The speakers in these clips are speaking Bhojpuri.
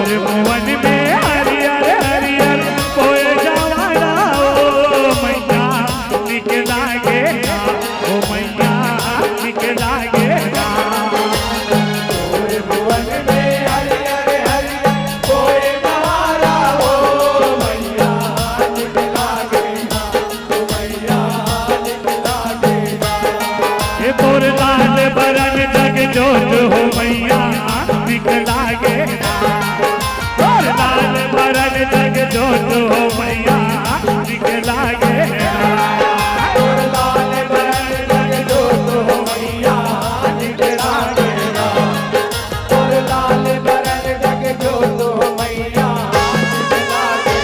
भुवन में हरियर हरियर कोई जवाना ओ मैया निकला गे ओ मैया निकला गे भुवन में हरियर हरियर कोई जवाना ओ मैया निकला गे ओ मैया निकला गे ये तोर लाल बरन जग जोत हो मैया निकला गे तोर लाल बरन जग जोत हो मैया निकला गे तोर लाल बरन जग जोत हो मैया निकला गे तोर लाल बरन जग जोत हो मैया निकला गे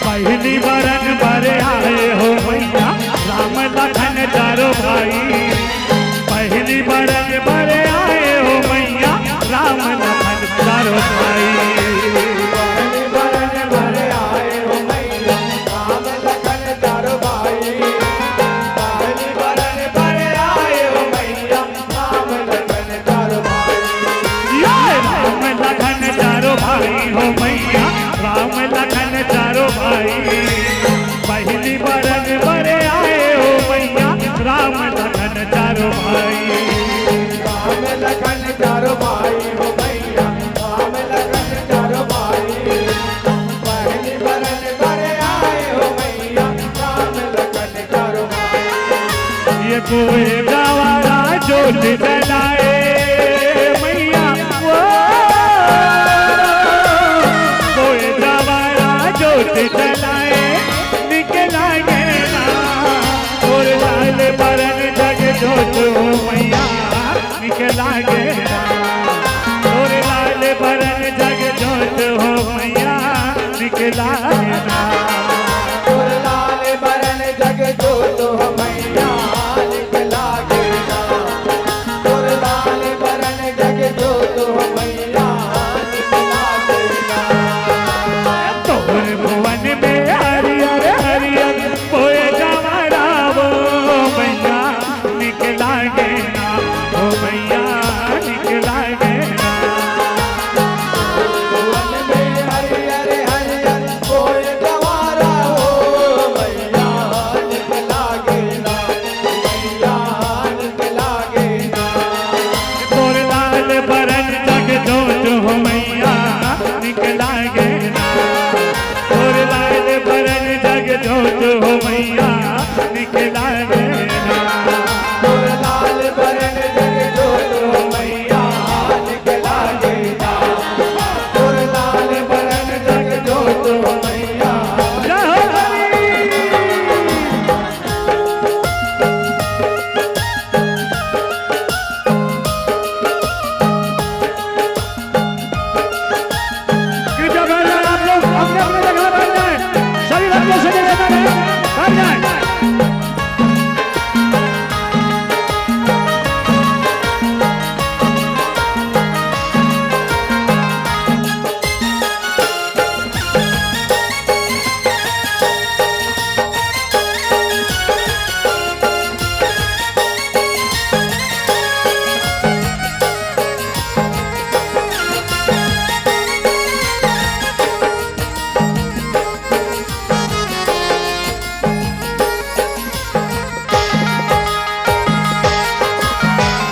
पहली बरन बरे आए हो मैया राम लखन चारों भाई पहली बरन बरे आए हो मैया राम लखन चारों भाई पहली बरन भरे आए हो मैया राम लखन चारों भाई पहली बरन भरे आए हो मैया राम लखन चारों भाई राम लखन चारों भाई हो मैया राम लखन चारों भाई पहली बरन बरे आए हो मैया राम लखन चारों भाई राम लखन चारों भाई हो मैया राम लखन चारों भाई पहली बरन भरे आए हो मैया राम लखन चारों भाई ये कोई गवारा जोत जलाए मैया वो कोई गवारा जोत जलाए निकला गे ना और लाल बरन जग जोत हो मैया निकला गे ना और लाल बरन जग जोत हो मैया निकला गे ना तोर लाल बरन जग जोत हो मैया निकला गे तोर लाल बरन जग जोत हो मैया निकला गे तोर भुवन में हरियर हरियर कोई जवाना वो मैया निकला गे ना ओ मैया निकला गे ना भुवन में हरियर हरियर कोई जवारा हो मैया निकला गे मैया निकला गे तोर लाल बरन जग जोत हो मैया निकला गे ना तोर लाल बरन जग जोत हो मैया निकला गे ना तोर लाल बरन जग जोत हो मैया निकला गे तोर लाल बरन जग जोत हो मैया कृपया बैठ जाएं आप लोग अपने अपने जगह बैठ जाएं सभी बच्चों से निवेदन है बैठ जाएं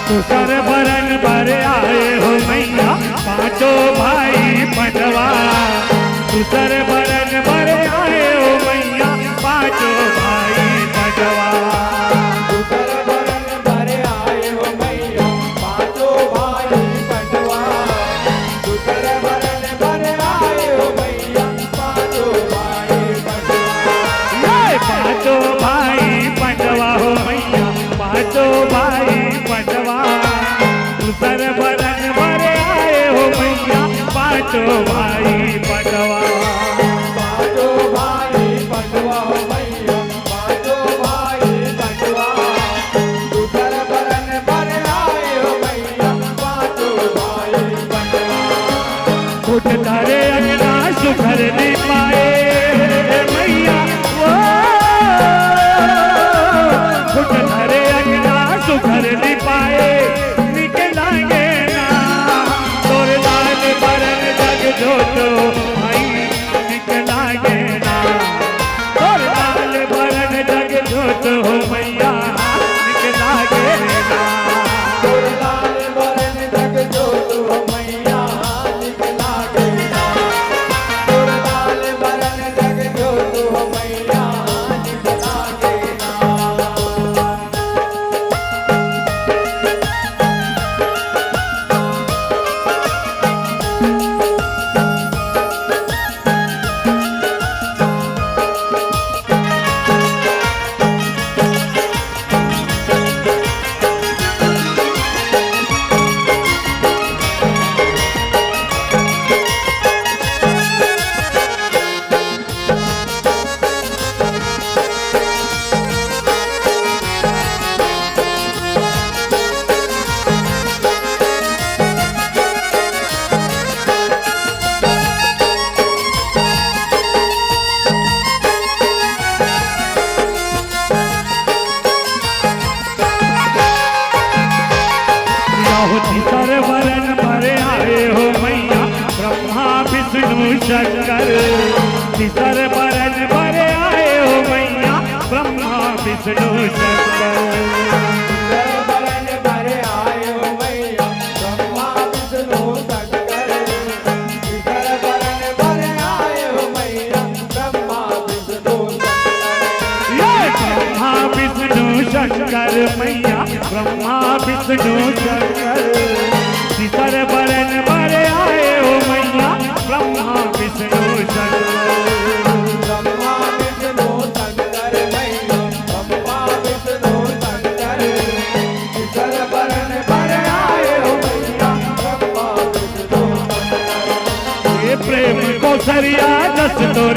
तुसर बरन भर आए हो मैया पांचों भाई पंडवा तुसर बरन भर आए हो मैया पांचों भाई पंडवा उतर बरन भरे आए हो मैया दूसर बरन भरे आए हो मैया पांचों भाई बटवा पांचों भाई बटवा हो मैया पांचों भाई बटवा दूसर बरन भर आए हो मैया पांचों भाई बटवा फुट तारे अंगना सुखर नहीं पाए मैया वो फुट तारे अंगना सुखर नहीं पाए निकलांगे ना तोर लाल बरन जग जोतो भाई निकलांगे ना तोर लाल बरन जग जोतो मैया निकलांगे ना तोर लाल बरन जग जोत हो मैया निकला गेना तोर लाल बरन जग जोत हो मैया निकला गेना तीसर वरन भरे आए हो मैया ब्रह्मा विष्णु शंकर तीसर वरन भरे आए हो मैया ब्रह्मा विष्णु शंकर तीसर बरन भर आए हो मैया ब्रह्मा विष्णु शंकर तीसर बरन भर आए हो मैया ब्रह्मा विष्णु शंकर ये ब्रह्मा विष्णु शंकर मैया ब्रह्मा विष्णु शंकर तीसर वरन भरे आए हो मैया ब्रह्मा विष्णु शंकर ब्रह्मा विष्णु शंकर मैया ब्रह्मा विष्णु शंकर तीसर बरन भर आए हो मैया ब्रह्मा विष्णु शंकर ये प्रेम को सरिया जस तोर